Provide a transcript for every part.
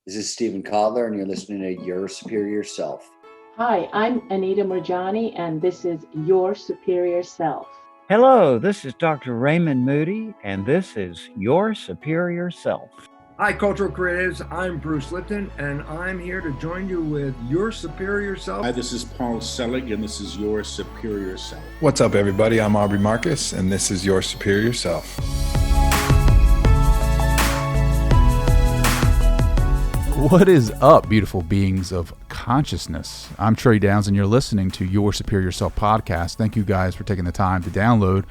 This is Stephen Kotler, and you're listening to Your Superior Self. Hi, I'm Anita Murjani, and this is Your Superior Self. Hello, this is Dr. Raymond Moody, and this is Your Superior Self. Hi, Cultural Creatives. I'm Bruce Lipton, and I'm here to join you with Your Superior Self. Hi, this is Paul Selig, and this is Your Superior Self. What's up, everybody? I'm Aubrey Marcus, and this is Your Superior Self. What is up, beautiful beings of consciousness? I'm Trey Downs, and you're listening to Your Superior Self podcast. Thank you guys for taking the time to download.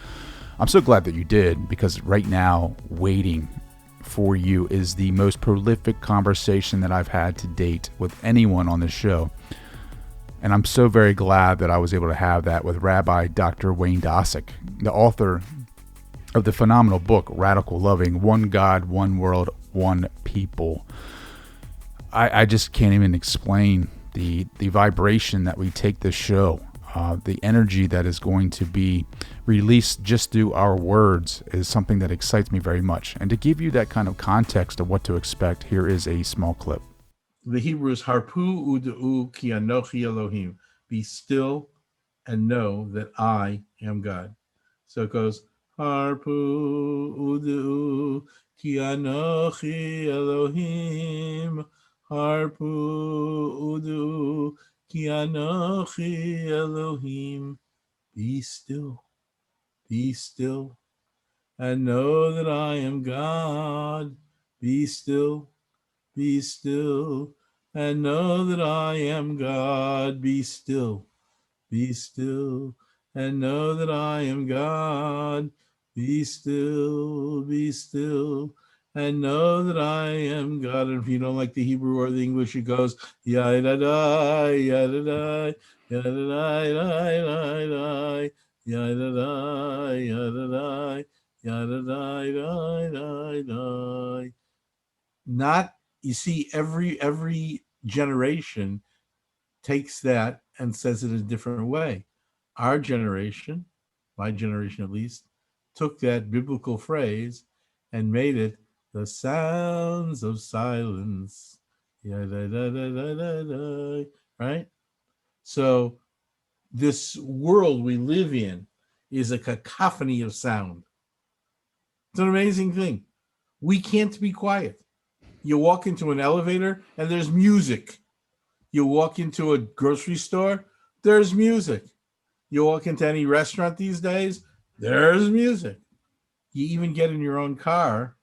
I'm so glad that you did, because right now, waiting for you is the most prolific conversation that I've had to date with anyone on this show. And I'm so very glad that I was able to have that with Rabbi Dr. Wayne Dosick, the author of the phenomenal book, Radical Loving, One God, One World, One People. I just can't even explain the vibration that we take this show. The energy that is going to be released just through our words is something that excites me very much. And to give you that kind of context of what to expect, here is a small clip. The Hebrew is Harpu Udu Ki Anochi Elohim. Be still and know that I am God. So it goes Harpu Udu Ki Anochi Elohim. Harpu Udu Ki Anochi Elohim. Be still, and know that I am God. Be still, and know that I am God. Be still, and know that I am God. Be still, and know that I am God. And if you don't like the Hebrew or the English, it goes yada-da, yada-da, yada-da, yada-da, yada-da, yada-da, yada-da, yada-da. Not, you see, every generation takes that and says it a different way. Our generation, my generation at least, took that biblical phrase and made it the sounds of silence. Right? So this world we live in is a cacophony of sound. It's an amazing thing. We can't be quiet. You walk into an elevator and there's music. You walk into a grocery store, there's music. You walk into any restaurant these days, there's music. You even get in your own car,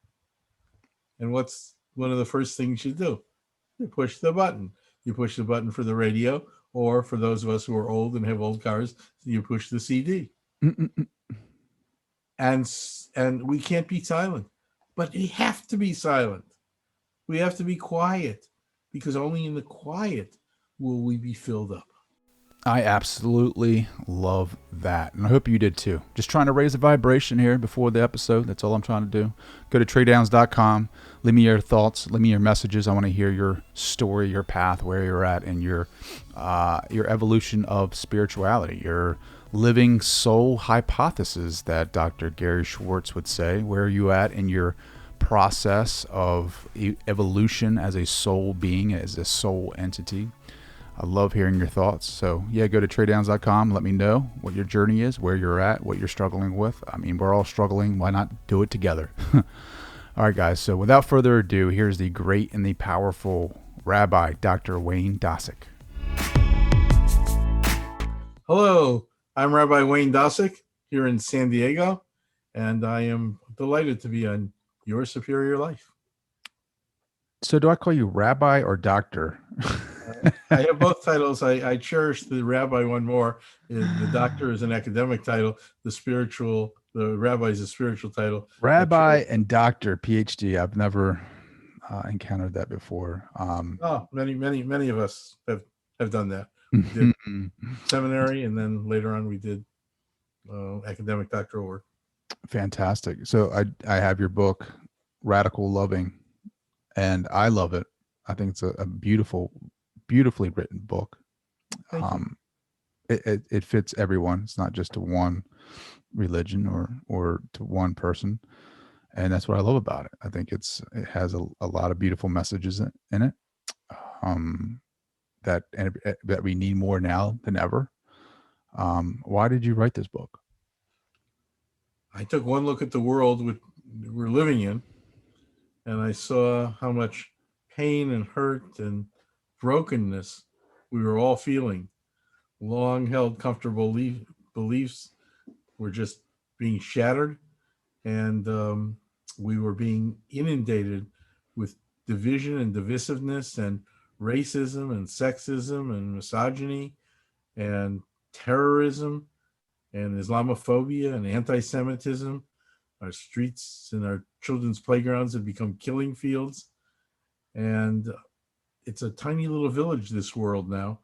and what's one of the first things you do? You push the button. You push the button for the radio, or for those of us who are old and have old cars, you push the CD. And we can't be silent, but we have to be silent. We have to be quiet, because only in the quiet will we be filled up. I absolutely love that. And I hope you did too. Just trying to raise the vibration here before the episode. That's all I'm trying to do. Go to TreyDowns.com. Leave me your thoughts. Leave me your messages. I want to hear your story, your path, where you're at in your evolution of spirituality, your living soul hypothesis that Dr. Gary Schwartz would say. Where are you at in your process of evolution as a soul being, as a soul entity? I love hearing your thoughts. So yeah, go to TreyDowns.com. Let me know what your journey is, where you're at, what you're struggling with. I mean, we're all struggling. Why not do it together? All right, guys. So without further ado, here's the great and the powerful Rabbi Dr. Wayne Dosick. Hello, I'm Rabbi Wayne Dosick here in San Diego, and I am delighted to be on Your Superior Life. So do I call you Rabbi or Doctor? I have both titles. I cherish the Rabbi one more. The Doctor is an academic title. The Rabbi is a spiritual title. Rabbi and Doctor, Ph.D. I've never encountered that before. Many of us have done that. We did seminary, and then later on we did academic doctoral work. Fantastic. So I have your book, Radical Loving, and I love it. I think it's a beautifully written book. It fits everyone. It's not just to one religion or to one person. And that's what I love about it. I think it has a lot of beautiful messages in it, that we need more now than ever. Why did you write this book? I took one look at the world we're living in, and I saw how much pain and hurt and brokenness we were all feeling. Long held comfortable beliefs were just being shattered, and we were being inundated with division and divisiveness and racism and sexism and misogyny and terrorism and Islamophobia and anti-Semitism. Our streets and our children's playgrounds have become killing fields. And it's a tiny little village, this world now.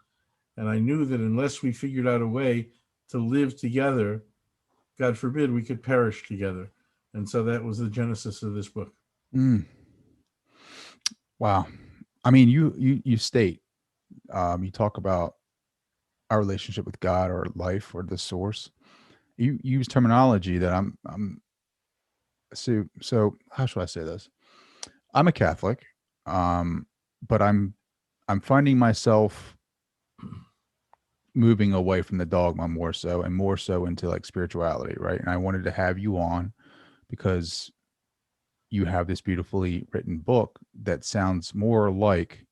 And I knew that unless we figured out a way to live together, God forbid, we could perish together. And so that was the genesis of this book. Wow. I mean, you state, you talk about our relationship with God or life or the source. You use terminology that I'm so how should I say this? I'm a Catholic, but I'm finding myself moving away from the dogma more so into like spirituality, right? And I wanted to have you on because you have this beautifully written book that sounds more like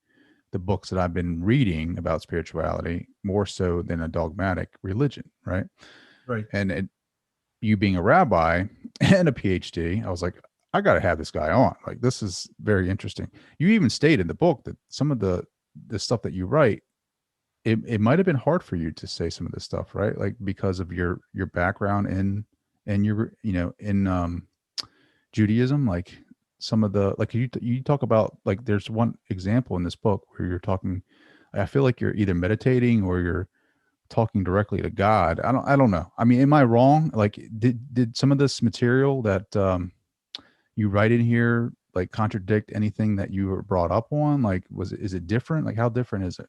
the books that I've been reading about spirituality, more so than a dogmatic religion, right? Right. And you being a rabbi and a PhD, I was like, I got to have this guy on. Like, this is very interesting. You even state in the book that some of the stuff that you write, it might have been hard for you to say some of this stuff, right? Like, because of your background in your, in Judaism, like some of the, like you talk about, like, there's one example in this book where you're talking, I feel like you're either meditating or you're talking directly to God. I don't know. I mean, am I wrong? Like, did some of this material that you write in here like contradict anything that you were brought up on? Like, is it different? Like, how different is it?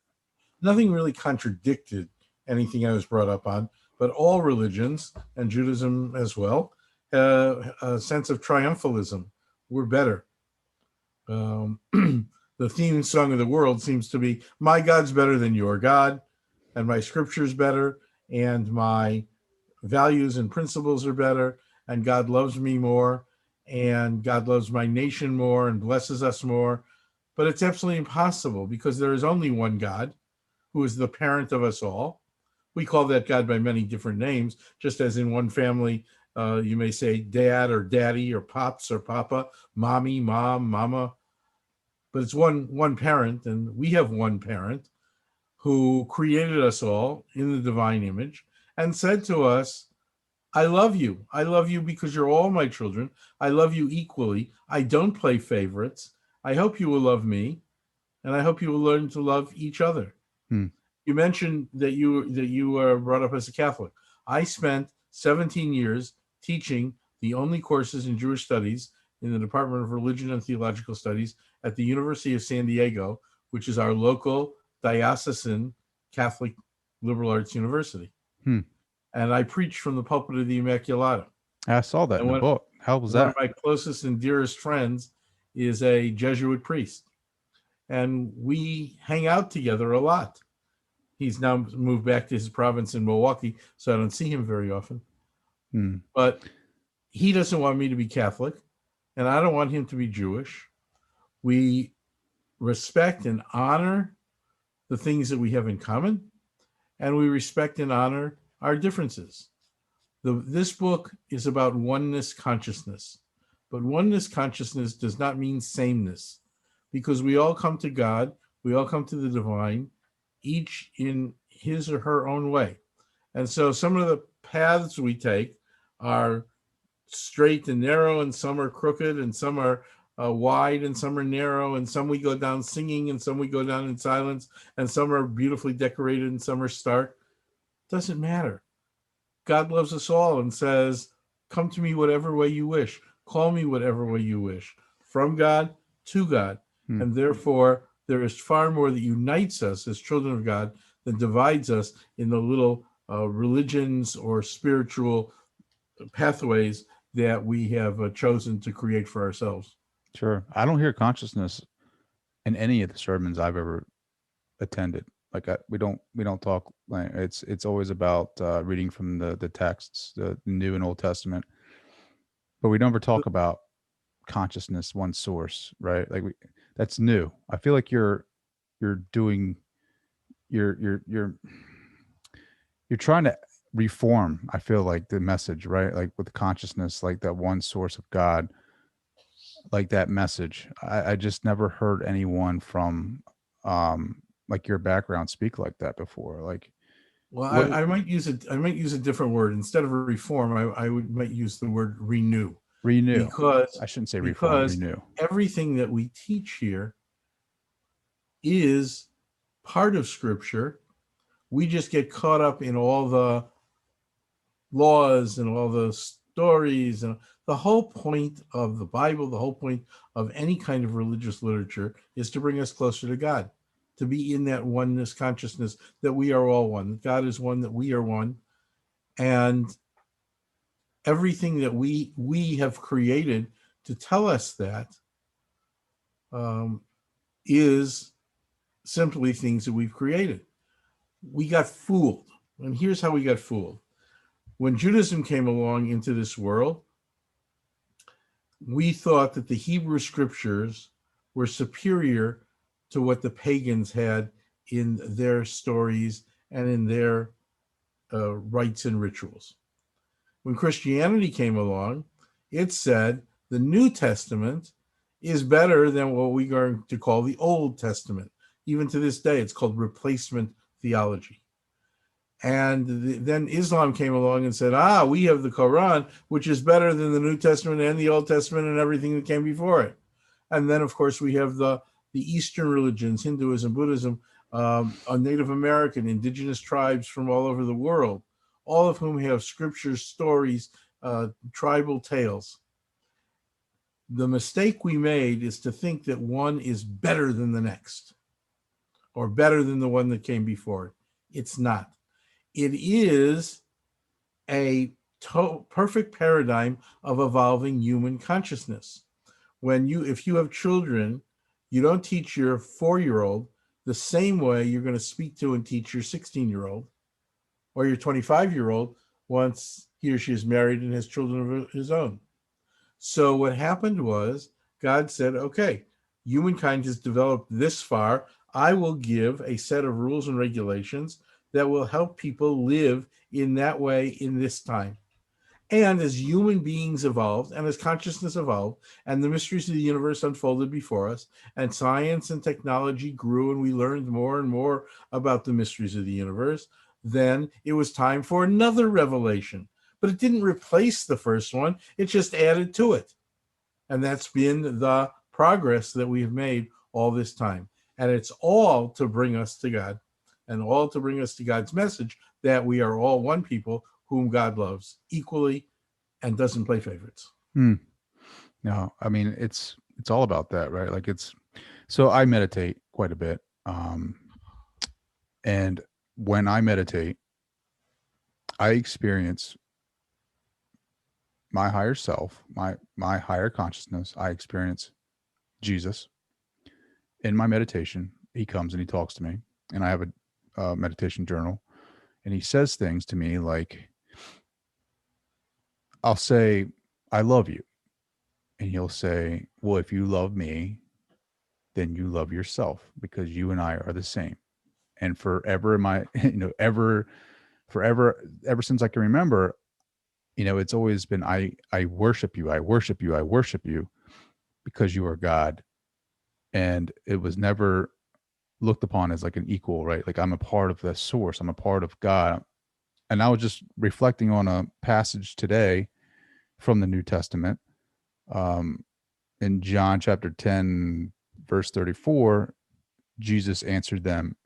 Nothing really contradicted anything I was brought up on, but all religions, and Judaism as well, a sense of triumphalism. We're better. The theme song of the world seems to be, my God's better than your God, and my scripture's better, and my values and principles are better, and God loves me more, and God loves my nation more and blesses us more. But it's absolutely impossible, because there is only one God who is the parent of us all. We call that God by many different names, just as in one family, you may say dad or daddy or pops or papa, mommy, mom, mama. But it's one parent, and we have one parent who created us all in the divine image and said to us, I love you. I love you because you're all my children. I love you equally. I don't play favorites. I hope you will love me, and I hope you will learn to love each other. You mentioned that you were brought up as a Catholic. I spent 17 years teaching the only courses in Jewish studies in the Department of Religion and Theological Studies at the University of San Diego, which is our local diocesan Catholic liberal arts university. And I preached from the pulpit of the Immaculata. I saw that in the book. How was that? One of my closest and dearest friends is a Jesuit priest, and we hang out together a lot. He's now moved back to his province in Milwaukee, so I don't see him very often. But he doesn't want me to be Catholic, and I don't want him to be Jewish. We respect and honor the things that we have in common, and we respect and honor our differences. This book is about oneness consciousness, but oneness consciousness does not mean sameness, because we all come to God, we all come to the divine, each in his or her own way. And so some of the paths we take are straight and narrow, and some are crooked, and some are wide, and some are narrow, and some we go down singing, and some we go down in silence, and some are beautifully decorated, and some are stark. Doesn't matter. God loves us all and says, come to me whatever way you wish. Call me whatever way you wish. From God to God. And therefore, there is far more that unites us as children of God than divides us in the little religions or spiritual pathways that we have chosen to create for ourselves. Sure. I don't hear consciousness in any of the sermons I've ever attended. Like we don't talk like it's always about reading from the texts, the New and Old Testament, but we never talk about consciousness, one source, right? Like that's new. I feel like you're trying to reform. I feel like the message, right? Like with consciousness, like that one source of God, like that message. I just never heard anyone from like your background speak like that before. Like, well, I might use a different word instead of reform. I might use the word renew. Renew. Because I shouldn't say reform. Because renew. Everything that we teach here is part of Scripture. We just get caught up in all the laws and all the stories, and the whole point of the Bible, the whole point of any kind of religious literature is to bring us closer to God, to be in that oneness consciousness that we are all one, that God is one, that we are one. And everything that we have created to tell us that is simply things that we've created. We got fooled. And here's how we got fooled. When Judaism came along into this world, we thought that the Hebrew scriptures were superior to what the pagans had in their stories and in their rites and rituals. When Christianity came along, it said the New Testament is better than what we're going to call the Old Testament. Even to this day, it's called replacement theology. And then Islam came along and said, we have the Quran, which is better than the New Testament and the Old Testament and everything that came before it. And then, of course, we have the Eastern religions, Hinduism, Buddhism, Native American, indigenous tribes from all over the world, all of whom have scriptures, stories, tribal tales. The mistake we made is to think that one is better than the next or better than the one that came before it. It's not. It is a perfect paradigm of evolving human consciousness. If you have children, you don't teach your 4-year-old the same way you're going to speak to and teach your 16-year-old or your 25-year-old once he or she is married and has children of his own. So what happened was God said, okay, humankind has developed this far. I will give a set of rules and regulations that will help people live in that way in this time. And as human beings evolved and as consciousness evolved and the mysteries of the universe unfolded before us and science and technology grew and we learned more and more about the mysteries of the universe, then it was time for another revelation. But it didn't replace the first one. It just added to it. And that's been the progress that we've made all this time. And it's all to bring us to God and all to bring us to God's message that we are all one people whom God loves equally and doesn't play favorites. No, I mean, it's all about that, right? Like so I meditate quite a bit. And when I meditate, I experience my higher self, my higher consciousness. I experience Jesus in my meditation. He comes and he talks to me, and I have a meditation journal, and he says things to me like, I'll say, I love you. And he'll say, well, if you love me, then you love yourself because you and I are the same. And forever ever since I can remember, it's always been, I worship you. I worship you. I worship you because you are God. And it was never looked upon as like an equal, right? Like I'm a part of the source. I'm a part of God. And I was just reflecting on a passage today from the New Testament. In John chapter 10, verse 34, Jesus answered them,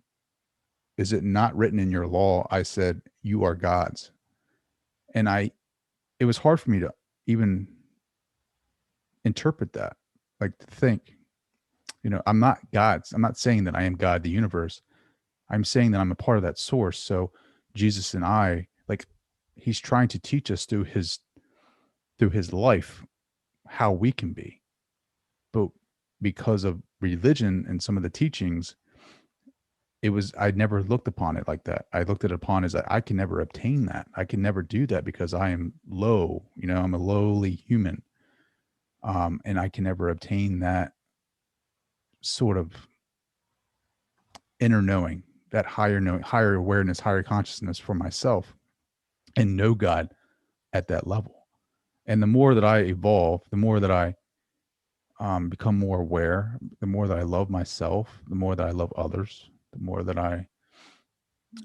is it not written in your law? I said, you are God's. And it was hard for me to even interpret that, like to think, I'm not God's. I'm not saying that I am God, the universe. I'm saying that I'm a part of that source. So Jesus and I, like, he's trying to teach us through his through his life how we can be. But because of religion and some of the teachings, I never looked upon it like that. I looked at it upon as I can never obtain that. I can never do that because I am low, I'm a lowly human. And I can never obtain that sort of inner knowing, that higher knowing, higher awareness, higher consciousness for myself, and know God at that level. And the more that I evolve, the more that I become more aware, the more that I love myself, the more that I love others, the more that I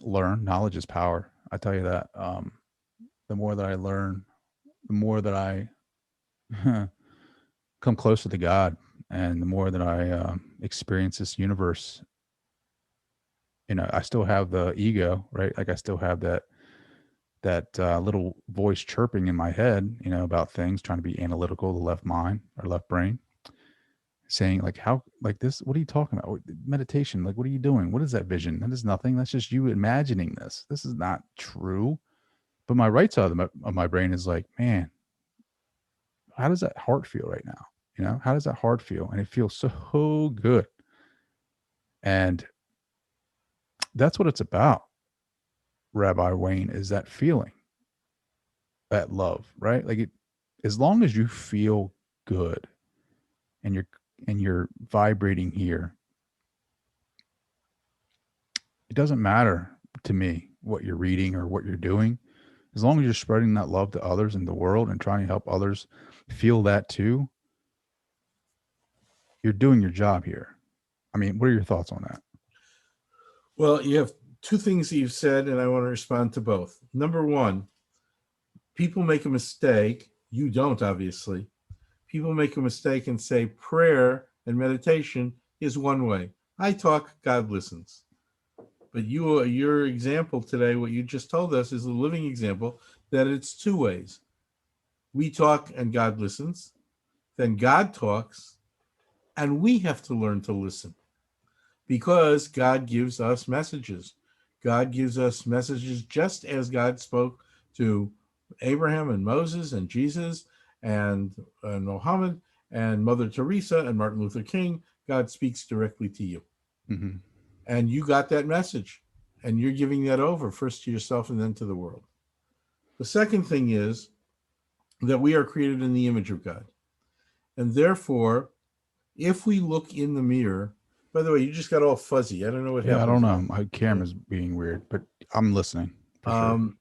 learn. Knowledge is power. I tell you that. The more that I learn, the more that I come closer to God, and the more that I experience this universe. I still have the ego, right? Like I still have that little voice chirping in my head, about things, trying to be analytical, the left mind or left brain, saying like, how, like this, what are you talking about? Meditation, like, what are you doing? What is that vision? That is nothing. That's just you imagining this. This is not true. But my right side of my brain is like, man, how does that heart feel right now? How does that heart feel? And it feels so good. And that's what it's about, Rabbi Wayne, is that feeling, that love, right? Like as long as you feel good and you're vibrating here, it doesn't matter to me what you're reading or what you're doing. As long as you're spreading that love to others in the world and trying to help others feel that too, you're doing your job here. I mean, what are your thoughts on that? Well, you have two things that you've said, and I want to respond to both. Number one, people make a mistake. You don't, obviously. People make a mistake and say prayer and meditation is one way. I talk, God listens. But your example today, what you just told us, is a living example that it's two ways. We talk and God listens. Then God talks, and we have to learn to listen. Because God gives us messages. God gives us messages just as God spoke to Abraham and Moses and Jesus and Muhammad and Mother Teresa and Martin Luther King. God speaks directly to you. Mm-hmm. And you got that message. And you're giving that over first to yourself and then to the world. The second thing is that we are created in the image of God. And therefore, if we look in the mirror, by the way, you just got all fuzzy. I don't know what happened. I don't know. My camera's being weird, but I'm listening. For sure.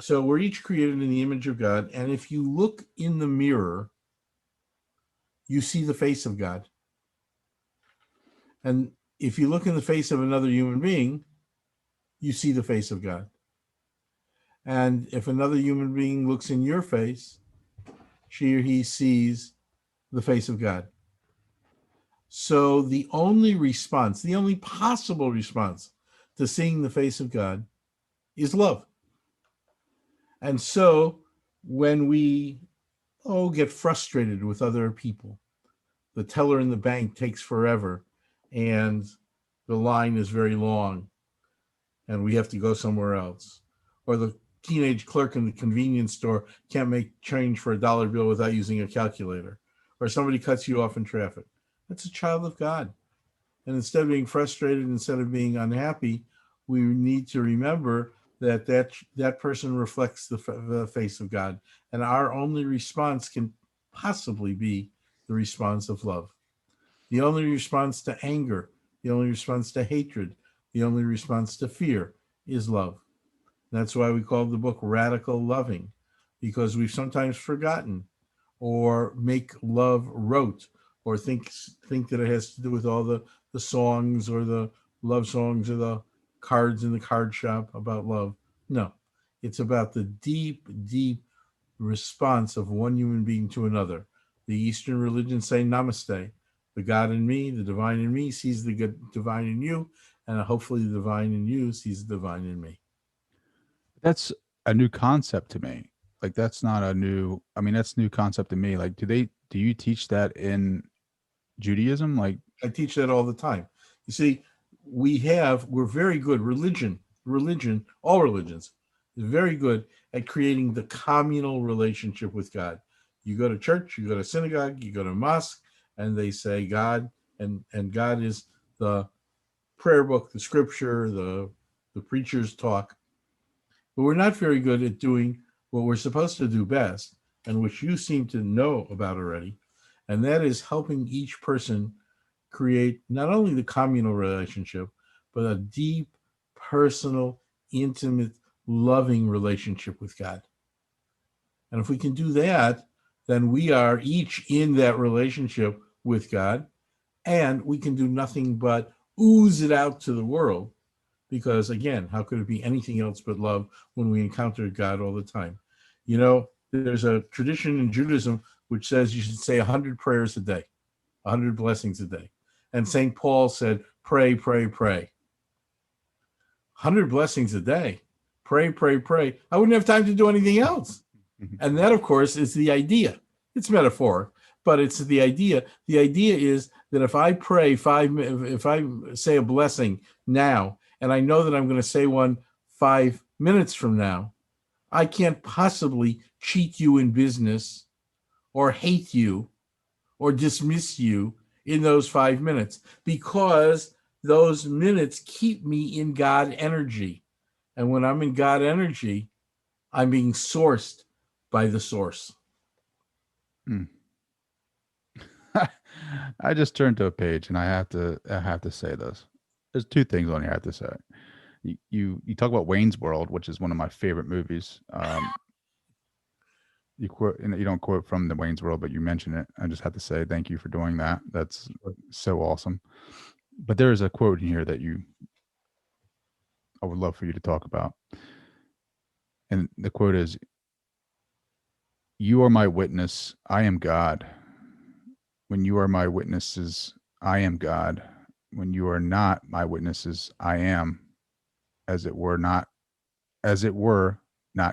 So we're each created in the image of God. And if you look in the mirror, you see the face of God. And if you look in the face of another human being, you see the face of God. And if another human being looks in your face, she or he sees the face of God. So the only response, the only possible response to seeing the face of God is love. And so when we get frustrated with other people, the teller in the bank takes forever and the line is very long and we have to go somewhere else, or the teenage clerk in the convenience store can't make change for a dollar bill without using a calculator, or somebody cuts you off in traffic. That's a child of God. And instead of being frustrated, instead of being unhappy, we need to remember that person reflects the face of God. And our only response can possibly be the response of love. The only response to anger, the only response to hatred, the only response to fear is love. That's why we call the book Radical Loving, because we've sometimes forgotten or make love rote, or think that it has to do with all the songs or the love songs or the cards in the card shop about love. No, it's about the deep, deep response of one human being to another. The Eastern religions say namaste. The God in me, the divine in me sees the divine in you, and hopefully the divine in you sees the divine in me. That's a new concept to me. Like that's not a new, that's new concept to me. Like, do you teach that in Judaism? Like, I teach that all the time. You see, we're very good. Religion, all religions is very good at creating the communal relationship with God. You go to church, you go to synagogue, you go to mosque, and they say God, and God is the prayer book, the scripture, the preacher's talk. But we're not very good at doing what we're supposed to do best, and which you seem to know about already, and that is helping each person create not only the communal relationship, but a deep, personal, intimate, loving relationship with God. And if we can do that, then we are each in that relationship with God, and we can do nothing but ooze it out to the world. Because again, how could it be anything else but love when we encounter God all the time? You know, there's a tradition in Judaism which says you should say 100 prayers a day, 100 blessings a day. And St. Paul said, pray, pray, pray. 100 blessings a day. Pray, pray, pray. I wouldn't have time to do anything else. And that, of course, is the idea. It's metaphoric, but it's the idea. The idea is that if I pray if I say a blessing now, and I know that I'm going to say one 5 minutes from now, I can't possibly cheat you in business or hate you or dismiss you in those 5 minutes, because those minutes keep me in God energy. And when I'm in God energy, I'm being sourced by the source. I just turned to a page and I have to say this. There's two things on here I have to say. You talk about Wayne's World, which is one of my favorite movies. You quote, and you don't quote from the Wayne's World, but you mention it. I just have to say thank you for doing that. That's so awesome. But there is a quote in here that I would love for you to talk about. And the quote is, "You are my witness, I am God. When you are my witnesses, I am God. When you are not my witnesses, I am, as it were not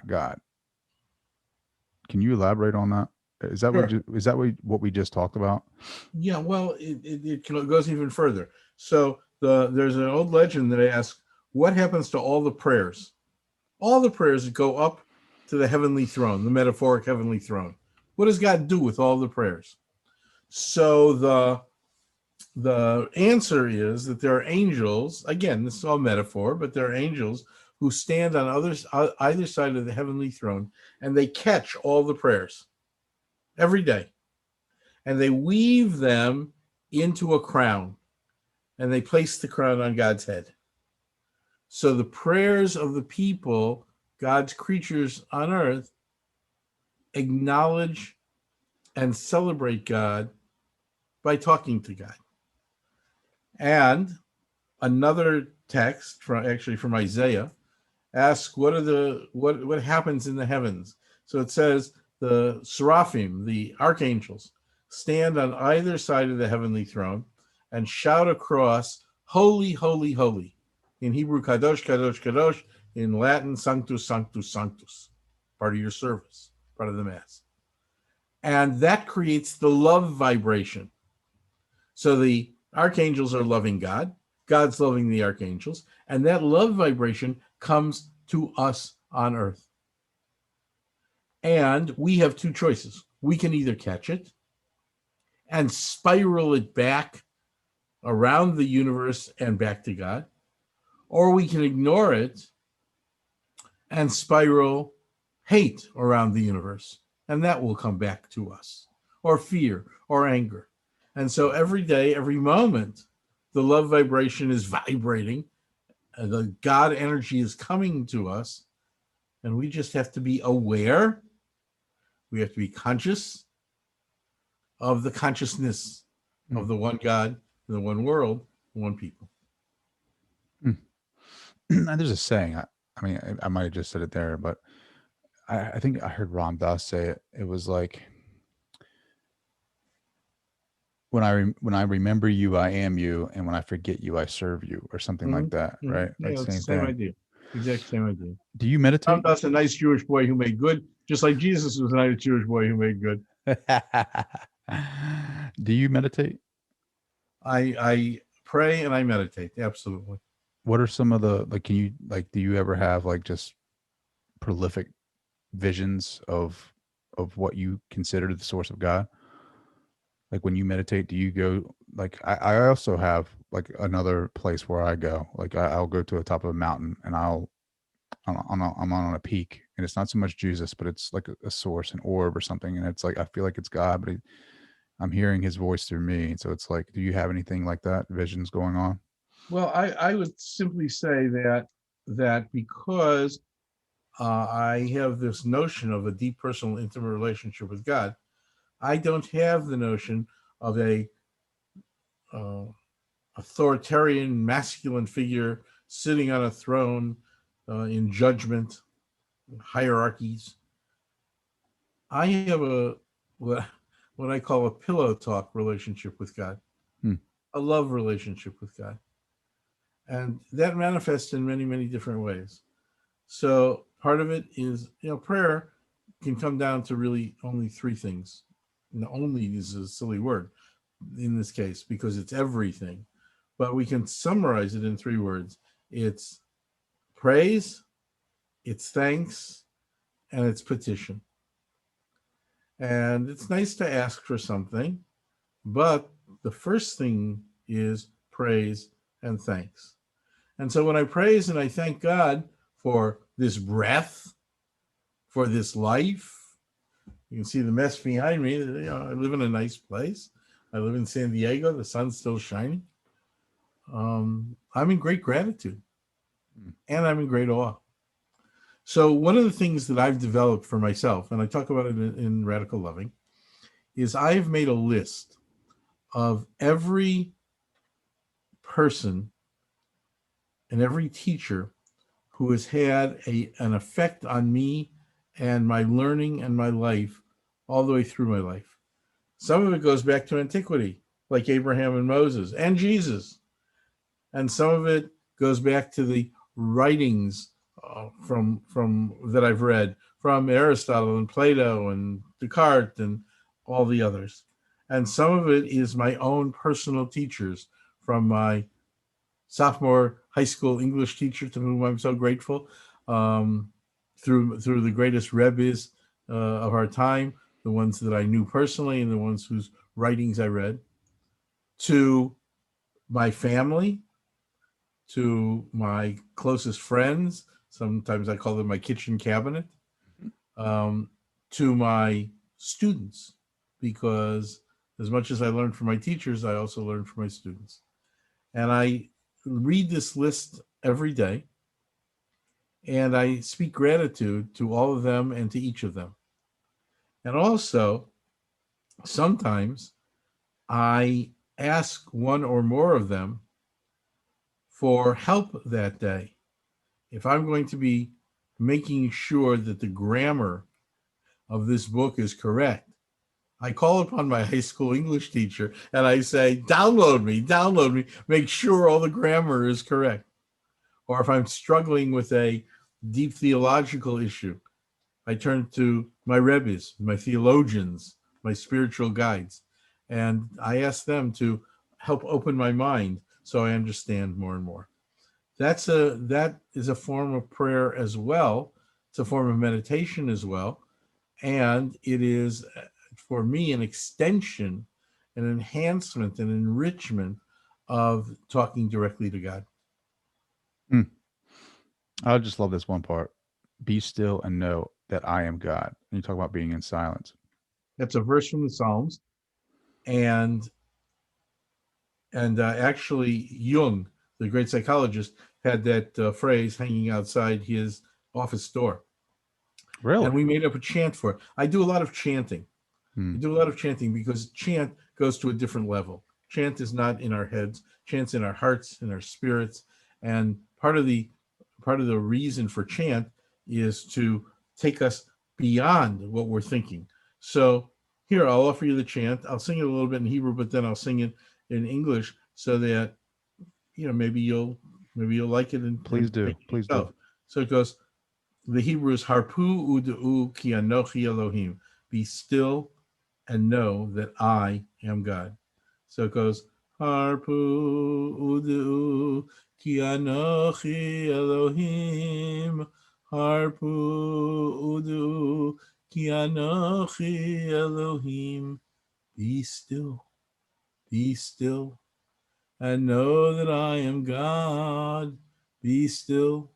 God." Can you elaborate on that? Is that Sure. what we just talked about? Yeah, well, it goes even further. So there's an old legend that asks, what happens to all the prayers? All the prayers that go up to the heavenly throne, the metaphoric heavenly throne. What does God do with all the prayers? So the answer is that there are angels, again, this is all metaphor, but there are angels who stand on either side of the heavenly throne, and they catch all the prayers every day. And they weave them into a crown, and they place the crown on God's head. So the prayers of the people, God's creatures on earth, acknowledge and celebrate God by talking to God. And another text from Isaiah asks, what happens in the heavens? So it says the seraphim, the archangels, stand on either side of the heavenly throne and shout across, "Holy, holy, holy." In Hebrew, Kadosh, Kadosh, Kadosh. In Latin, Sanctus, Sanctus, Sanctus. Part of your service, part of the Mass. And that creates the love vibration. So the archangels are loving God, God's loving the archangels, and that love vibration comes to us on earth. And we have two choices. We can either catch it and spiral it back around the universe and back to God, or we can ignore it and spiral hate around the universe, and that will come back to us, or fear or anger. And so every day, every moment, the love vibration is vibrating, and the God energy is coming to us, and we just have to be aware. We have to be conscious of the consciousness of the one God, the one world, the one people. There's a saying. I mean, I might have just said it there, but I think I heard Ram Dass say it. It was like, when I remember you, I am you, and when I forget you, I serve you, or something like that, right? Yeah, Like it's the same same thing. idea. Exact same idea. Do you meditate? That's a nice Jewish boy who made good, just like Jesus was a nice Jewish boy who made good. Do you meditate? I pray and I meditate. Absolutely. What are some of the, like, do you ever have like just prolific visions of what you consider the source of God? Like when you meditate, do you go like I also have like another place where I go. Like I'll go to the top of a mountain and I'm on a peak, and it's not so much Jesus, but it's like a source, an orb or something, and it's like I feel like it's God, but I'm hearing His voice through me. So it's like, do you have anything like that, visions going on? Well, I would simply say that because I have this notion of a deep personal intimate relationship with God, I don't have the notion of a authoritarian masculine figure sitting on a throne in judgment, hierarchies. I have what I call a pillow talk relationship with God, a love relationship with God. And that manifests in many, many different ways. So part of it is, prayer can come down to really only three things. And only is a silly word in this case because it's everything. But we can summarize it in three words. It's praise, it's thanks, and it's petition. And it's nice to ask for something, but the first thing is praise and thanks. And so when I praise and I thank God for this breath, for this life, you can see the mess behind me. I live in a nice place. I live in San Diego. The sun's still shining. I'm in great gratitude and I'm in great awe. So one of the things that I've developed for myself, and I talk about it in Radical Loving, is I've made a list of every person and every teacher who has had an effect on me and my learning and my life all the way through my life. Some of it goes back to antiquity, like Abraham and Moses and Jesus. And some of it goes back to the writings from that I've read from Aristotle and Plato and Descartes and all the others. And some of it is my own personal teachers, from my sophomore high school English teacher, to whom I'm so grateful, through the greatest rabbis of our time, the ones that I knew personally and the ones whose writings I read, to my family, to my closest friends. Sometimes I call them my kitchen cabinet, to my students, because as much as I learned from my teachers, I also learned from my students. And I read this list every day, and I speak gratitude to all of them and to each of them. And also, sometimes I ask one or more of them for help that day. If I'm going to be making sure that the grammar of this book is correct, I call upon my high school English teacher and I say, download me, make sure all the grammar is correct. Or if I'm struggling with a deep theological issue, I turn to my rabbis, my theologians, my spiritual guides, and I ask them to help open my mind so I understand more and more. That is a form of prayer as well. It's a form of meditation as well. And it is, for me, an extension, an enhancement, an enrichment of talking directly to God. I just love this one part. Be still and know that I am God. And you talk about being in silence. That's a verse from the Psalms. And actually, Jung, the great psychologist, had that phrase hanging outside his office door. Really? And we made up a chant for it. I do a lot of chanting. I do a lot of chanting because chant goes to a different level. Chant is not in our heads. Chant's in our hearts, in our spirits. And part of the reason for chant is to take us beyond what we're thinking. So here, I'll offer you the chant. I'll sing it a little bit in Hebrew, but then I'll sing it in English so that, maybe you'll like it. And please do. So it goes, the Hebrew is Harpu u'du'u ki anochi Elohim. Be still and know that I am God. So it goes, Harpu u'du'u ki anochi Elohim. Harpu udu ki anochi Elohim. Be still, and know that I am God. Be still,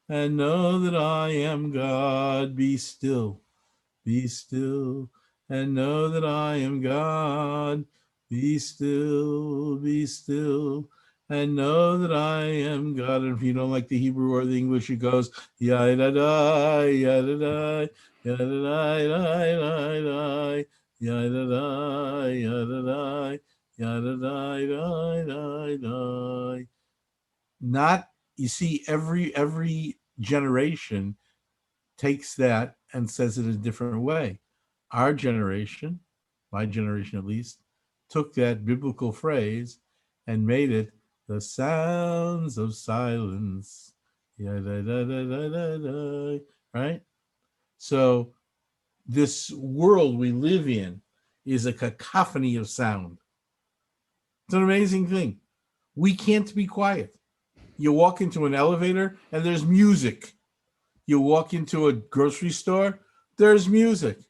and know that I am God. Be still, and know that I am God. Be still, and know that I am God. And if you don't like the Hebrew or the English, it goes yada-da, yada-da, yada-da, yada-da, yada-da, yada-da, yada-da, not, you see, every generation takes that and says it a different way. Our generation, my generation at least, took that biblical phrase and made it the sounds of silence. Right? So this world we live in is a cacophony of sound. It's an amazing thing. We can't be quiet. You walk into an elevator and there's music. You walk into a grocery store, there's music.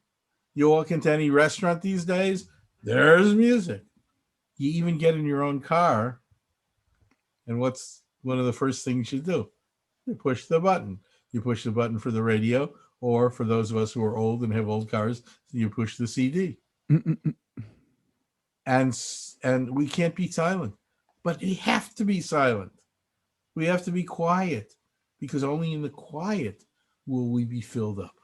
You walk into any restaurant these days, there's music. You even get in your own car, and what's one of the first things you do? You push the button. You push the button for the radio, or for those of us who are old and have old cars, you push the CD. And we can't be silent, but we have to be silent. We have to be quiet, because only in the quiet will we be filled up.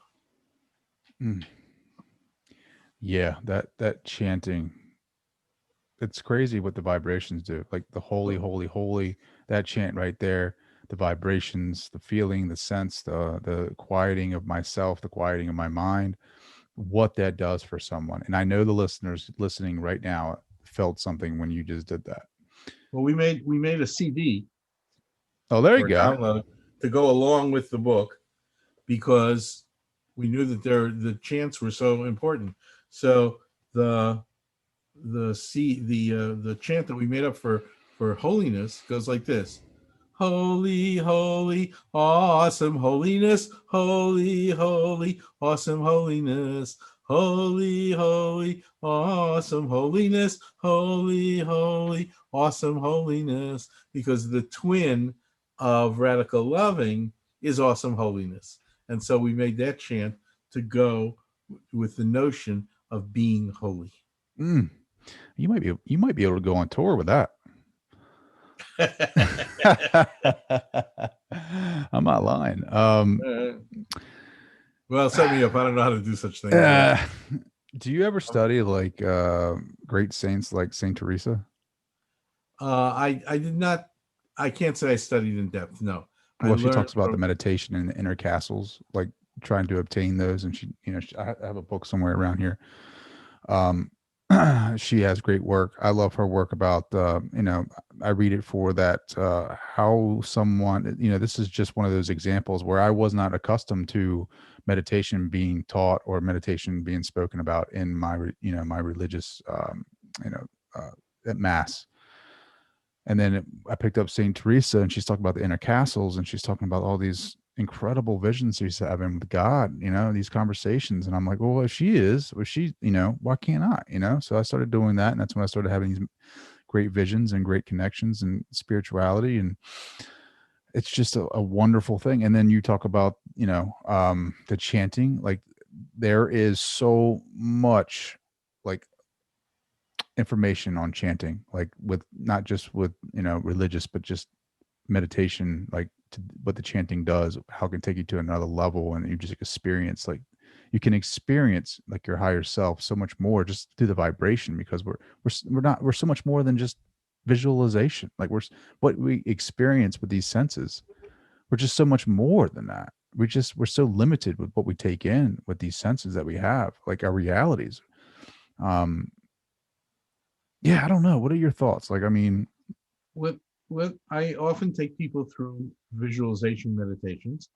Yeah, that chanting, it's crazy what the vibrations do. Like the holy, holy, holy, that chant right there, the vibrations, the feeling, the sense, the quieting of myself, the quieting of my mind, what that does for someone. And I know the listeners listening right now felt something when you just did that. Well, we made a CD. Oh, there you or go. Download to go along with the book, because we knew that the chants were so important. So the chant that we made up for holiness goes like this: holy, holy, awesome holiness, holy, holy, awesome holiness, holy, holy, awesome holiness, holy, holy, awesome holiness, because the twin of radical loving is awesome holiness. And so we made that chant to go with the notion of being holy. You might be able to go on tour with that. I'm not lying. Well, set me up. I don't know how to do such things. Do you ever study like great saints like Saint Teresa? I did not. I can't say I studied in depth. No. Well, she talks about the meditation and the inner castles, like trying to obtain those. And I have a book somewhere around here. She has great work. I love her work about, I read it for that, how someone, this is just one of those examples where I was not accustomed to meditation being taught or meditation being spoken about in my religious, at mass. And then I picked up Saint Teresa, and she's talking about the inner castles, and she's talking about all these incredible visions she's having with God, these conversations. And I'm like, well, if she is, why can't I, so I started doing that. And that's when I started having these great visions and great connections and spirituality. And it's just a wonderful thing. And then you talk about, the chanting, like there is so much like information on chanting, like with not just with religious, but just meditation, like what the chanting does, how it can take you to another level, and you just experience, like you can experience like your higher self so much more just through the vibration, because we're so much more than just visualization. Like what we experience with these senses, we're just so much more than that. We're so limited with what we take in with these senses that we have, like our realities. Yeah, I don't know. What are your thoughts? Like, I mean, what I often take people through visualization meditations,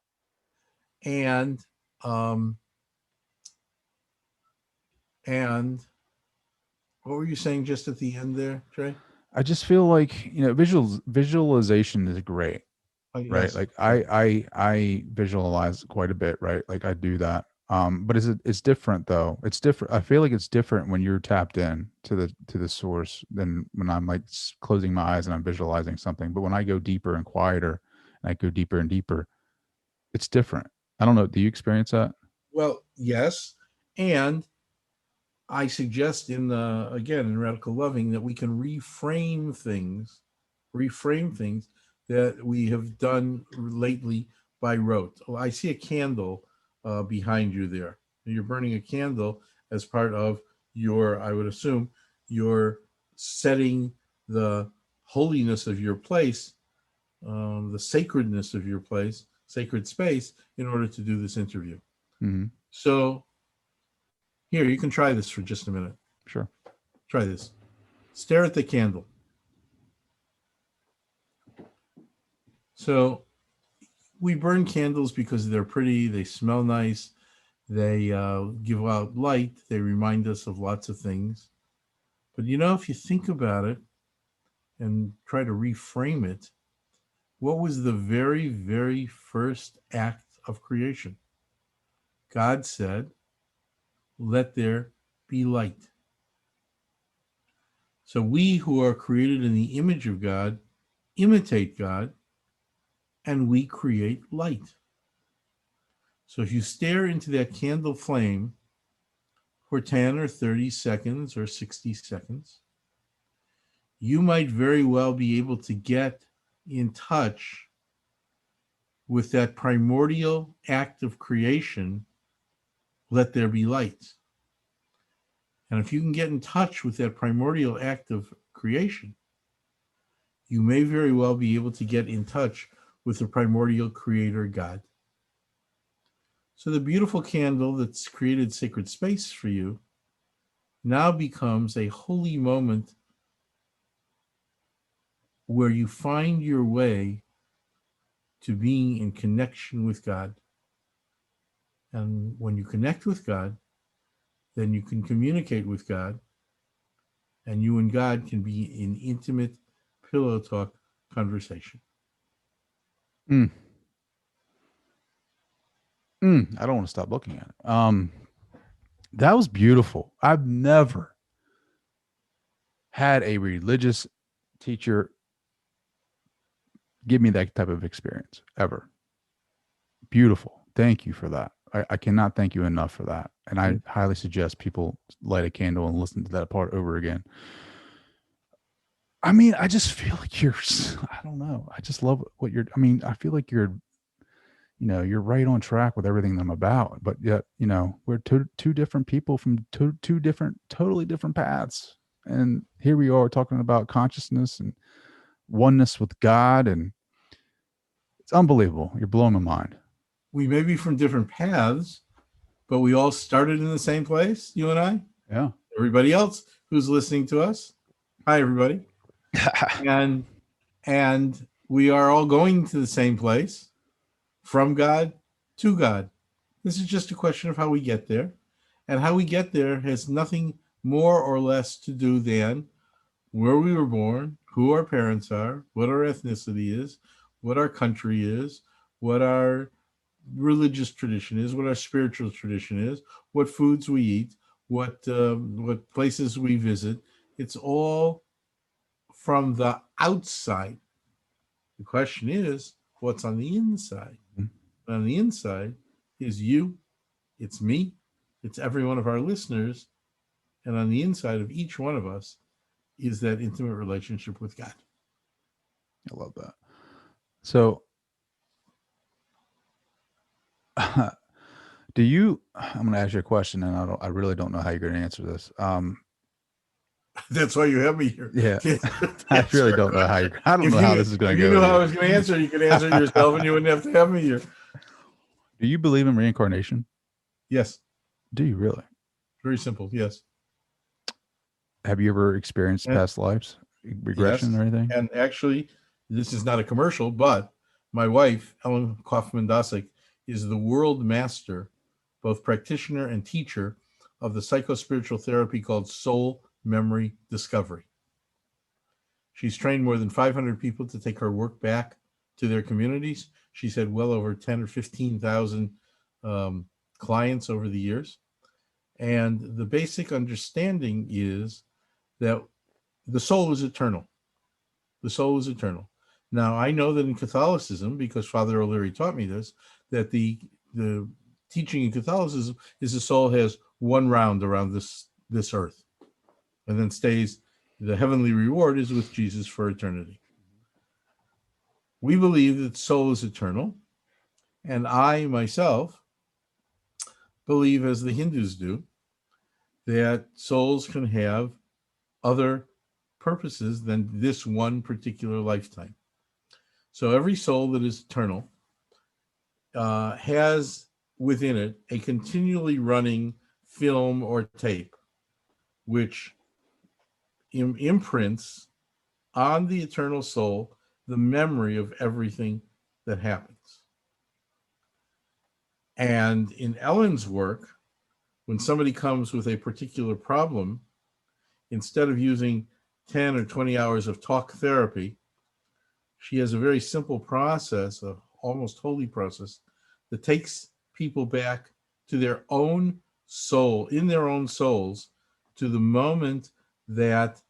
and what were you saying just at the end there, Trey? I just feel like, visualization is great. right? Yes. Like I visualize quite a bit, right? Like I do that. But it's different though. It's different. I feel like it's different when you're tapped in to the source than when I'm like closing my eyes and I'm visualizing something. But when I go deeper and quieter and I go deeper and deeper, it's different. I don't know. Do you experience that? Well, yes. And I suggest in Radical Loving that we can reframe things that we have done lately by rote. Oh, I see a candle behind you there. You're burning a candle as part of your, I would assume, you're setting the holiness of your place, the sacredness of your place, sacred space, in order to do this interview. Mm-hmm. So here, you can try this for just a minute. Sure. Try this. Stare at the candle. So we burn candles because they're pretty, they smell nice, they give out light, they remind us of lots of things. But if you think about it and try to reframe it, what was the very, very first act of creation? God said, "Let there be light." So we who are created in the image of God imitate God, and we create light. So if you stare into that candle flame for 10 or 30 seconds or 60 seconds, you might very well be able to get in touch with that primordial act of creation, let there be light. And if you can get in touch with that primordial act of creation, you may very well be able to get in touch with the primordial creator God. So the beautiful candle that's created sacred space for you now becomes a holy moment where you find your way to being in connection with God. And when you connect with God, then you can communicate with God, and you and God can be in intimate pillow talk conversation. I don't want to stop looking at it. That was beautiful. I've never had a religious teacher give me that type of experience ever. Beautiful. Thank you for that. I cannot thank you enough for that. And I highly suggest people light a candle and listen to that part over again. I mean, I just feel like I don't know. I just love I feel like you're right on track with everything that I'm about, but yet, we're two different people from two different, totally different paths. And here we are talking about consciousness and oneness with God. And it's unbelievable. You're blowing my mind. We may be from different paths, but we all started in the same place, you and I. Yeah. Everybody else who's listening to us. Hi, everybody. and we are all going to the same place, from God to God. This is just a question of how we get there. And how we get there has nothing more or less to do than where we were born, who our parents are, what our ethnicity is, what our country is, what our religious tradition is, what our spiritual tradition is, what foods we eat, what places we visit. It's all from the outside. The question is, what's on the inside? Mm-hmm. On the inside is you, it's me, it's every one of our listeners, and on the inside of each one of us is that intimate relationship with God. I love that. So I'm going to ask you a question, and I really don't know how you're going to answer this. That's why you have me here. Yeah. I really don't know how how this is going to go. If you knew how I was going to answer, you could answer it yourself and you wouldn't have to have me here. Do you believe in reincarnation? Yes. Do you really? Very simple. Yes. Have you ever experienced past lives, regression or anything? And actually, this is not a commercial, but my wife, Ellen Kaufman-Dosick, is the world master, both practitioner and teacher of the psychospiritual therapy called soul memory discovery. She's trained more than 500 people to take her work back to their communities. She's had well over 10 or 15,000 clients over the years. And the basic understanding is that the soul is eternal. The soul is eternal. Now, I know that in Catholicism, because Father O'Leary taught me this, that the teaching in Catholicism is the soul has one round around this earth and then stays. The heavenly reward is with Jesus for eternity. We believe that soul is eternal, and I myself believe, as the Hindus do, that souls can have other purposes than this one particular lifetime. So every soul that is eternal has within it a continually running film or tape, which imprints on the eternal soul the memory of everything that happens. And in Ellen's work, when somebody comes with a particular problem, instead of using 10 or 20 hours of talk therapy, she has a very simple process, a almost holy process, that takes people back to their own soul, in their own souls, to the moment that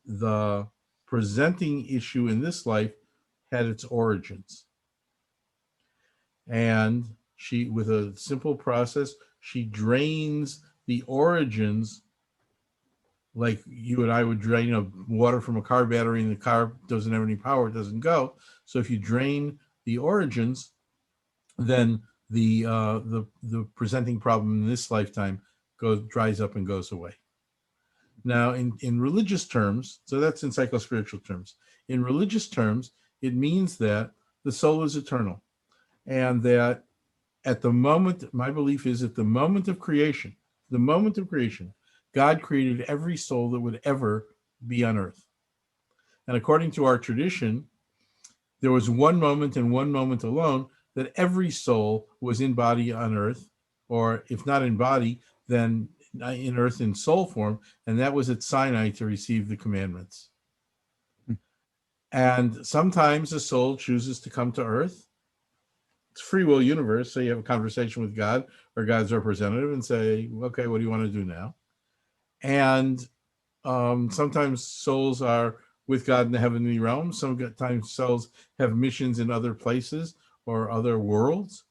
the presenting issue in this life had its origins. And she, with a simple process, she drains the origins like you and I would drain water from a car battery, and the car doesn't have any power, it doesn't go. So if you drain the origins, then the presenting problem in this lifetime dries up and goes away. Now, in religious terms, so that's in psychospiritual terms. In religious terms, it means that the soul is eternal, and that at the moment, my belief is at the moment of creation, God created every soul that would ever be on earth. And according to our tradition, there was one moment and one moment alone that every soul was in body on earth, or if not in body, then in earth in soul form, and that was at Sinai to receive the commandments. And sometimes a soul chooses to come to earth. It's a free will universe, so you have a conversation with God or God's representative and say, okay, what do you want to do now? And sometimes souls are with God in the heavenly realm. Sometimes souls have missions in other places or other worlds.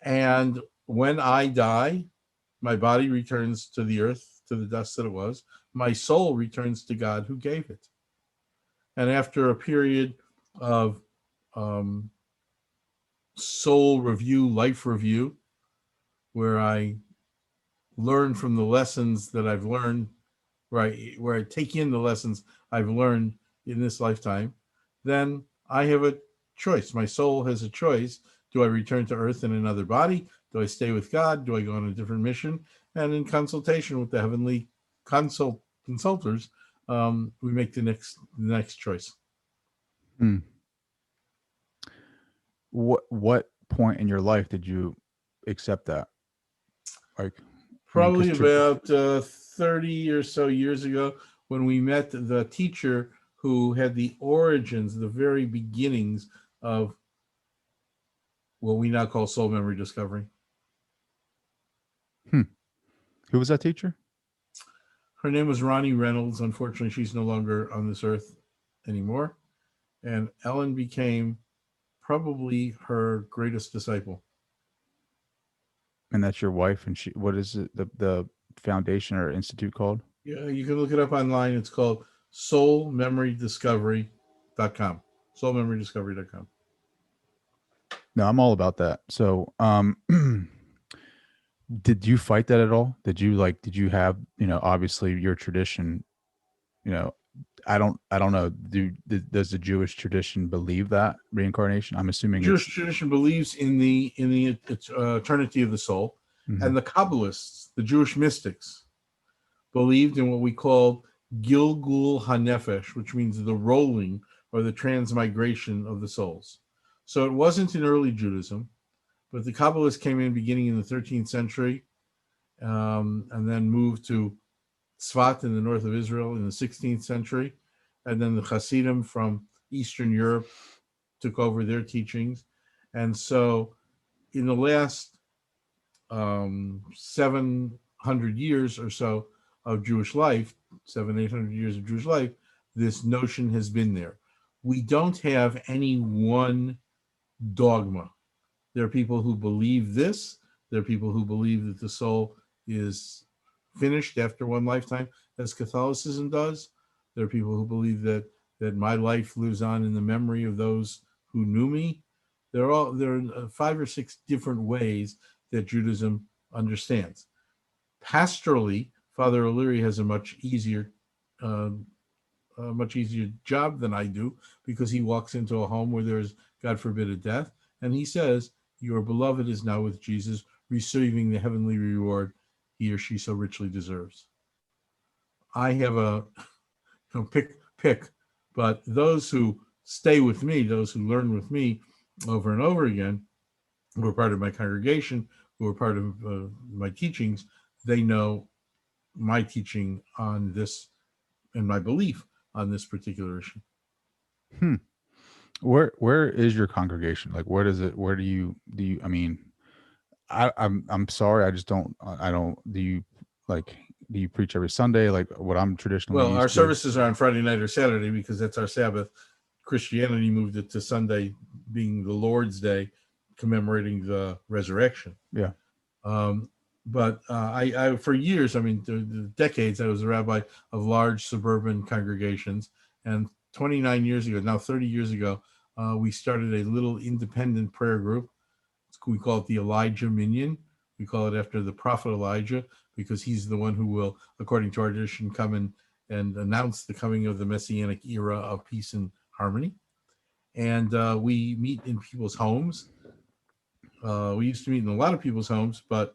And when I die, my body returns to the earth, to the dust that it was. My soul returns to God who gave it. And after a period of soul review, life review, where I learn from the lessons that I've learned, where I take in the lessons I've learned in this lifetime, then I have a choice. My soul has a choice. Do I return to earth in another body? Do I stay with God? Do I go on a different mission? And in consultation with the heavenly consultors, we make the next choice. What point in your life did you accept that? Like, probably about 30 or so years ago, when we met the teacher who had the origins, the very beginnings of what we now call soul memory discovery. Who was that teacher? Her name was Ronnie Reynolds. Unfortunately, she's no longer on this earth anymore. And Ellen became probably her greatest disciple. And that's your wife, and what is it, the foundation or institute called? Yeah, you can look it up online. It's called soulmemorydiscovery.com. Soulmemorydiscovery.com. No, I'm all about that. So, did you fight that at all? Did you have, obviously your tradition, I don't know. Does the Jewish tradition believe that reincarnation? I'm assuming Jewish tradition believes in the eternity of the soul, and the Kabbalists, the Jewish mystics, believed in what we call Gilgul HaNefesh, which means the rolling or the transmigration of the souls. So it wasn't in early Judaism, but the Kabbalists came in beginning in the 13th century, and then moved to Tzfat in the north of Israel in the 16th century, and then the Hasidim from Eastern Europe took over their teachings. And so in the last 700 years or so of Jewish life, 800 years of Jewish life, this notion has been there. We don't have any one dogma. There are people who believe this. There are people who believe that the soul is finished after one lifetime, as Catholicism does. There are people who believe that my life lives on in the memory of those who knew me. There are 5 or 6 different ways that Judaism understands. Pastorally, Father O'Leary has a much easier job than I do, because he walks into a home where there's, God forbid, a death, and he says, "Your beloved is now with Jesus, receiving the heavenly reward he or she so richly deserves." I have a pick, but those who stay with me, those who learn with me over and over again, who are part of my congregation, who are part of my teachings, they know my teaching on this and my belief on this particular issue. Where is your congregation? Like, where does it? Where do you? I mean, I'm sorry, I just don't. Do you preach every Sunday? Like what I'm traditionally. Well, used our to? services are on Friday night or Saturday because that's our Sabbath. Christianity moved it to Sunday, being the Lord's Day, commemorating the resurrection. Yeah. But I for years, I mean, the decades, I was a rabbi of large suburban congregations. And 29 years ago, now 30 years ago, we started a little independent prayer group. We call it the Elijah Minyan. We call it after the prophet Elijah, because he's the one who will, according to our tradition, come and announce the coming of the Messianic era of peace and harmony. And we meet in people's homes. We used to meet in a lot of people's homes, but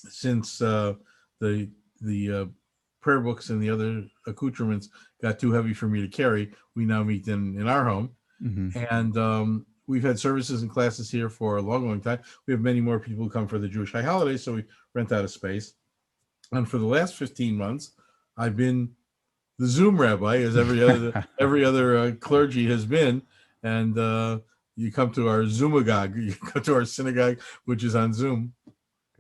since the prayer books and the other accoutrements got too heavy for me to carry, we now meet in our home. Mm-hmm. And we've had services and classes here for a long time. We have many more people who come for the Jewish high holidays, so we rent out a space. And for the last 15 months, I've been the Zoom rabbi, as every other clergy has been. And you come to our Zoomagog, you go to our synagogue, which is on Zoom.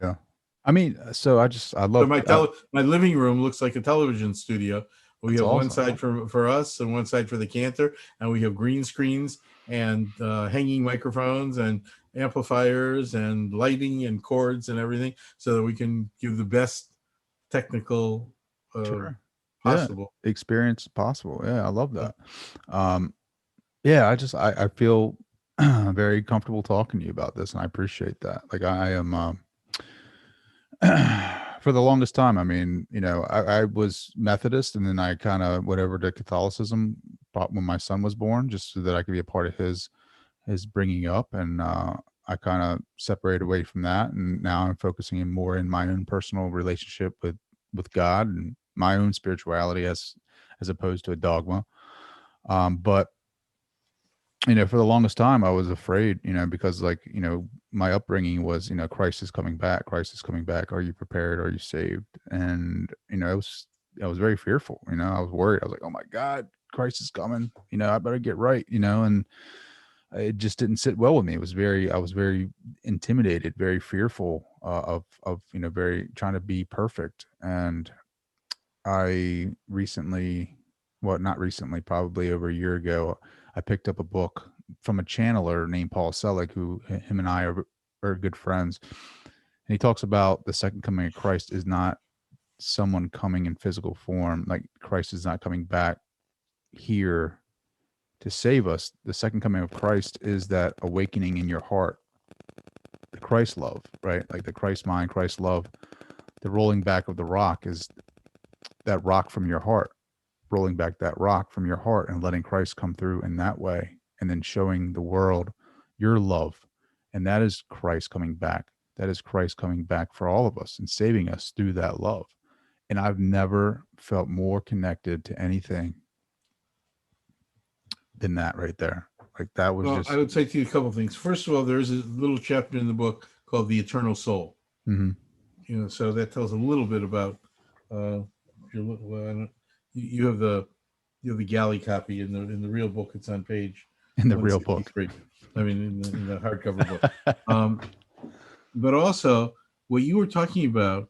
Yeah. I mean, so I love my living room looks like a television studio. We have awesome. One side for us and one side for the cantor, and we have green screens and hanging microphones and amplifiers and lighting and cords and everything, so that we can give the best technical possible experience possible. Yeah, I love that. I feel very comfortable talking to you about this, and I appreciate that. Like I am for the longest time, I mean, I was Methodist, and then I kind of went over to Catholicism when my son was born, just so that I could be a part of his bringing up. And I kind of separated away from that, and now I'm focusing more in my own personal relationship with God and my own spirituality as opposed to a dogma. But for the longest time, I was afraid, because my upbringing was, Christ is coming back. Christ is coming back. Are you prepared? Are you saved? And, I was very fearful, I was worried. I was like, oh my God, Christ is coming, I better get right, and it just didn't sit well with me. I was very intimidated, very fearful of very trying to be perfect. And I not recently, probably over a year ago, I picked up a book from a channeler named Paul Selig, who him and I are good friends. And he talks about the second coming of Christ is not someone coming in physical form. Like Christ is not coming back here to save us. The second coming of Christ is that awakening in your heart, the Christ love, right? Like the Christ mind, Christ love. The rolling back of the rock is that rock from your heart. Rolling back that rock from your heart and letting Christ come through in that way, and then showing the world your love. And that is Christ coming back. That is Christ coming back for all of us and saving us through that love. And I've never felt more connected to anything than that right there. Like that was I would say to you a couple of things. First of all, there's a little chapter in the book called The Eternal Soul. Mm-hmm. So that tells a little bit about you have the galley copy. In the real book, it's on page In the real book. 163. I mean, in the hardcover book. But also, what you were talking about,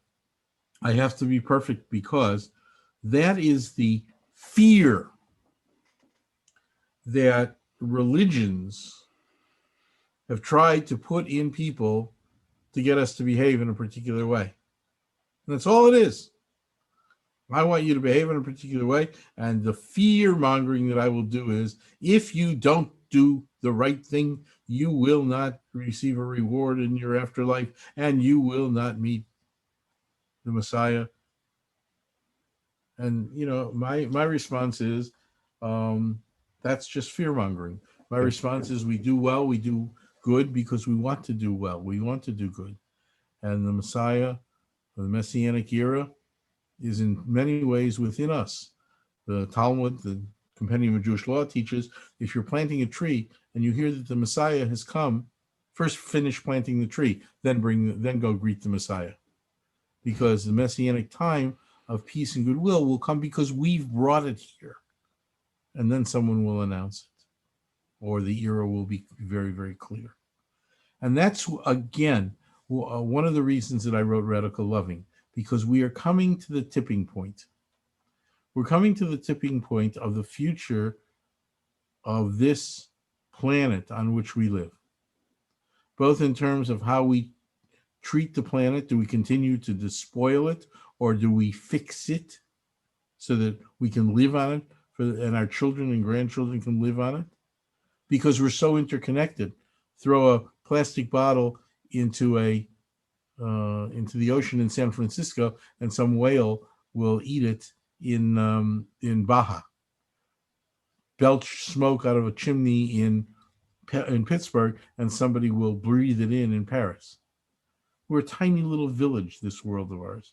I have to be perfect, because that is the fear that religions have tried to put in people to get us to behave in a particular way. And that's all it is. I want you to behave in a particular way. And the fear mongering that I will do is, if you don't do the right thing, you will not receive a reward in your afterlife, and you will not meet the Messiah. And, my response is, that's just fear mongering. My response is, we do well, we do good because we want to do well. We want to do good. And the Messiah, the Messianic era, is in many ways within us. The Talmud, the Compendium of Jewish Law, teaches if you're planting a tree and you hear that the Messiah has come, first finish planting the tree, then go greet the Messiah. Because the Messianic time of peace and goodwill will come because we've brought it here. And then someone will announce it, or the era will be very, very clear. And that's, again, one of the reasons that I wrote Radical Loving, because we are coming to the tipping point. We're coming to the tipping point of the future of this planet on which we live, both in terms of how we treat the planet. Do we continue to despoil it, or do we fix it so that we can live on it, and our children and grandchildren can live on it? Because we're so interconnected. Throw a plastic bottle into the ocean in San Francisco, and some whale will eat it in Baja. Belch smoke out of a chimney in Pittsburgh, and somebody will breathe it in Paris. We're a tiny little village, this world of ours.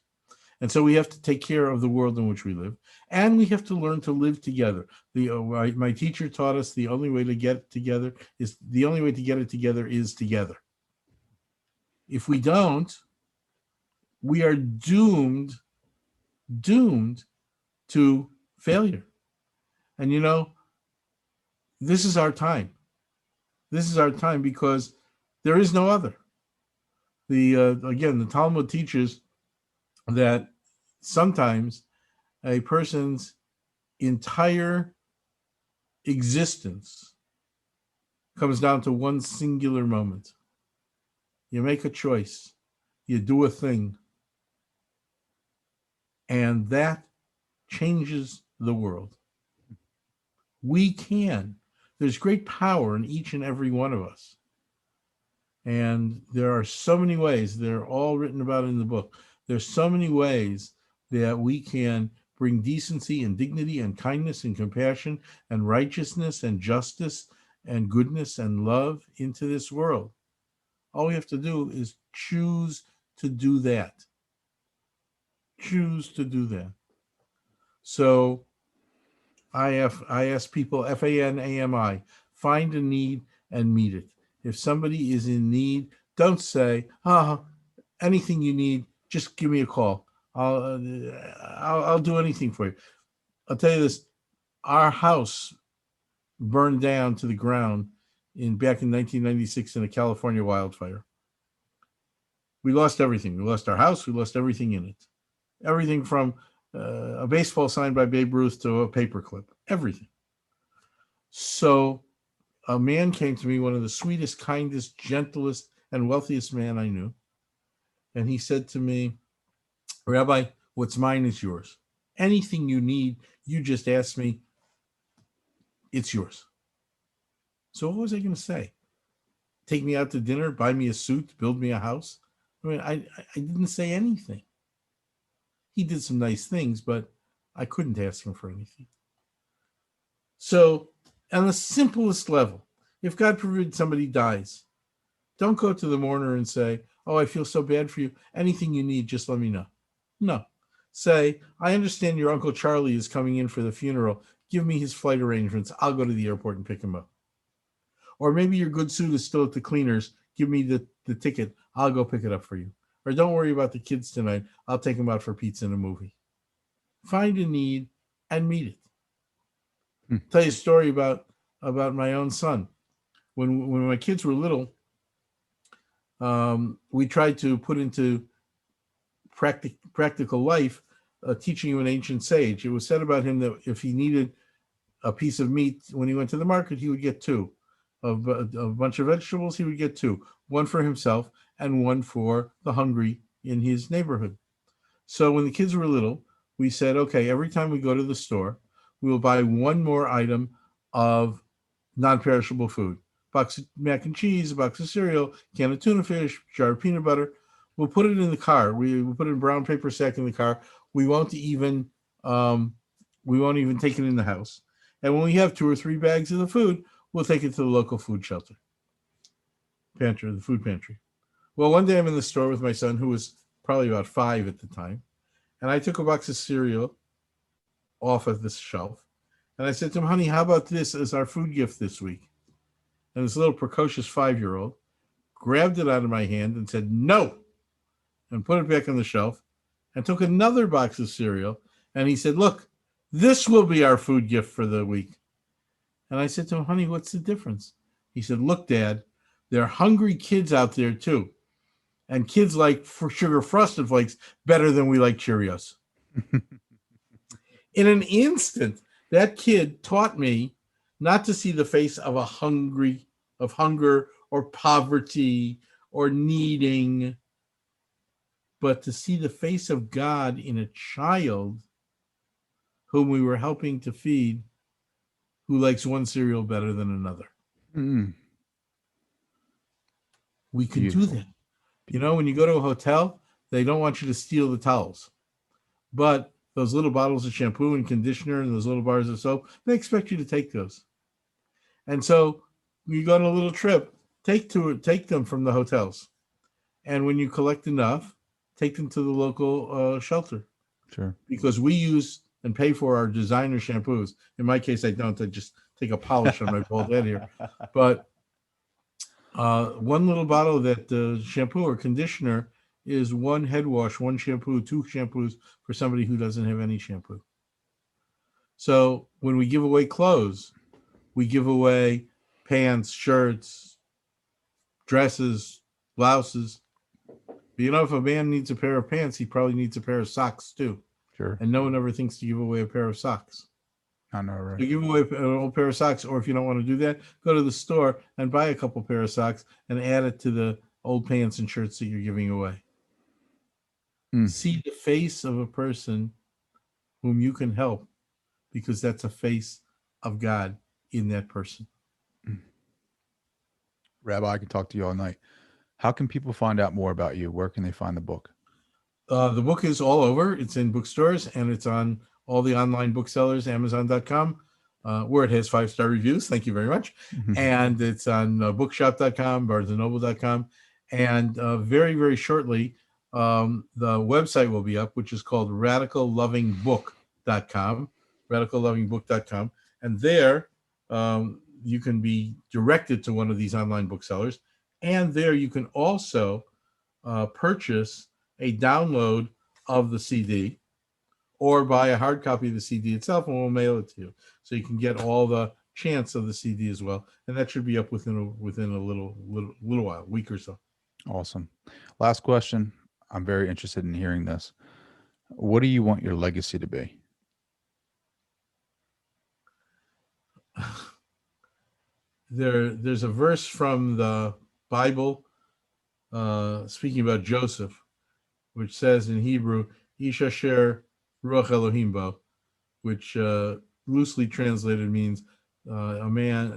And so we have to take care of the world in which we live, and we have to learn to live together. My teacher taught us the only way to get it together is together. If we don't, we are doomed to failure. And this is our time. This is our time because there is no other. The Talmud teaches that sometimes a person's entire existence comes down to one singular moment. You make a choice, you do a thing, and that changes the world. There's great power in each and every one of us. And there are so many ways, they're all written about in the book. There's so many ways that we can bring decency and dignity and kindness and compassion and righteousness and justice and goodness and love into this world. All we have to do is choose to do that. Choose to do that. So I ask people, FANAMI, find a need and meet it. If somebody is in need, don't say, anything you need, just give me a call. I'll do anything for you. I'll tell you this, our house burned down to the ground back in 1996 in a California wildfire. We lost everything. We lost our house. We lost everything in it. Everything from a baseball sign by Babe Ruth to a paperclip. Everything. So a man came to me, one of the sweetest, kindest, gentlest, and wealthiest man I knew. And he said to me, Rabbi, what's mine is yours. Anything you need, you just ask me. It's yours. So what was I going to say? Take me out to dinner, buy me a suit, build me a house? I mean, I didn't say anything. He did some nice things, but I couldn't ask him for anything. So on the simplest level, if God forbid somebody dies, don't go to the mourner and say, oh, I feel so bad for you. Anything you need, just let me know. No. Say, I understand your Uncle Charlie is coming in for the funeral. Give me his flight arrangements. I'll go to the airport and pick him up. Or maybe your good suit is still at the cleaners. Give me the ticket. I'll go pick it up for you. Or don't worry about the kids tonight. I'll take them out for pizza and a movie. Find a need and meet it. Tell you a story about about my own son. When my kids were little, we tried to put into practical life, teaching you an ancient sage. It was said about him that if he needed a piece of meat when he went to the market, he would get two. Of a bunch of vegetables, he would get two, one for himself and one for the hungry in his neighborhood. So when the kids were little, we said, okay, every time we go to the store, we will buy one more item of non-perishable food. Box of mac and cheese, a box of cereal, can of tuna fish, jar of peanut butter. We'll put it in the car. We'll put it in a brown paper sack in the car. We won't even take it in the house. And when we have 2 or 3 bags of the food, we'll take it to the local food shelter, the food pantry. Well, one day I'm in the store with my son, who was probably about 5 at the time, and I took a box of cereal off of this shelf, and I said to him, honey, how about this as our food gift this week? And this little precocious 5-year-old grabbed it out of my hand and said, no, and put it back on the shelf and took another box of cereal. And he said, look, this will be our food gift for the week. And I said to him, honey, what's the difference? He said, look, Dad, there are hungry kids out there too. And kids like sugar Frosted Flakes better than we like Cheerios. In an instant, that kid taught me not to see the face of hunger or poverty or needing, but to see the face of God in a child whom we were helping to feed, who likes one cereal better than another. Mm. We can do that. You know, when you go to a hotel, they don't want you to steal the towels. But those little bottles of shampoo and conditioner and those little bars of soap, they expect you to take those. And so you go on a little trip, take them from the hotels. And when you collect enough, take them to the local shelter. Sure. Because we use and pay for our designer shampoos. In my case, I don't. I just take a polish on my bald head here. But one little bottle of that shampoo or conditioner is one head wash, one shampoo, 2 shampoos for somebody who doesn't have any shampoo. So when we give away clothes, we give away pants, shirts, dresses, blouses. But you know, if a man needs a pair of pants, he probably needs a pair of socks too. Sure. And no one ever thinks to give away a pair of socks. I know, right? So give away an old pair of socks, or if you don't want to do that, go to the store and buy a couple pair of socks and add it to the old pants and shirts that you're giving away. See the face of a person whom you can help, because that's a face of God in that person. Rabbi, I can talk to you all night. How can people find out more about you? Where can they find the book? The book is all over. It's in bookstores and it's on all the online booksellers, Amazon.com, where it has 5-star reviews. Thank you very much. And it's on bookshop.com, barnesandnoble.com. And very, very shortly, the website will be up, which is called radicallovingbook.com, radicallovingbook.com. And there you can be directed to one of these online booksellers. And there you can also purchase a download of the CD or buy a hard copy of the CD itself, and we'll mail it to you. So you can get all the chants of the CD as well. And that should be up within a little while, a week or so. Awesome. Last question. I'm very interested in hearing this. What do you want your legacy to be? There's a verse from the Bible speaking about Joseph, which says in Hebrew, Ish asher ruach Elohim bo, which loosely translated means a man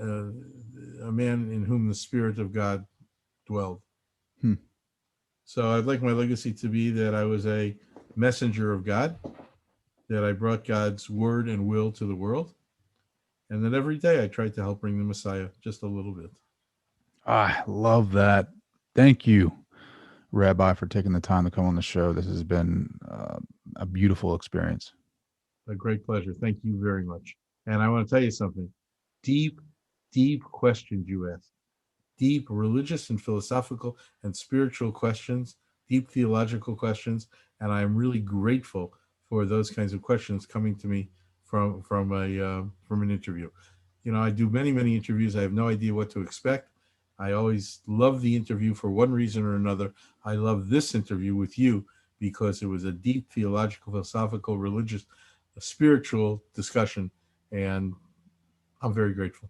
in whom the Spirit of God dwelled. So I'd like my legacy to be that I was a messenger of God, that I brought God's word and will to the world, and that every day I tried to help bring the Messiah just a little bit. I love that. Thank you, Rabbi, for taking the time to come on the show. This has been a beautiful experience. A great pleasure. Thank you very much. And I want to tell you something. Deep, deep questions you asked. Deep religious and philosophical and spiritual questions, deep theological questions. And I'm really grateful for those kinds of questions coming to me from an interview. I do many, many interviews. I have no idea what to expect. I always love the interview for one reason or another. I love this interview with you because it was a deep theological, philosophical, religious, spiritual discussion, and I'm very grateful.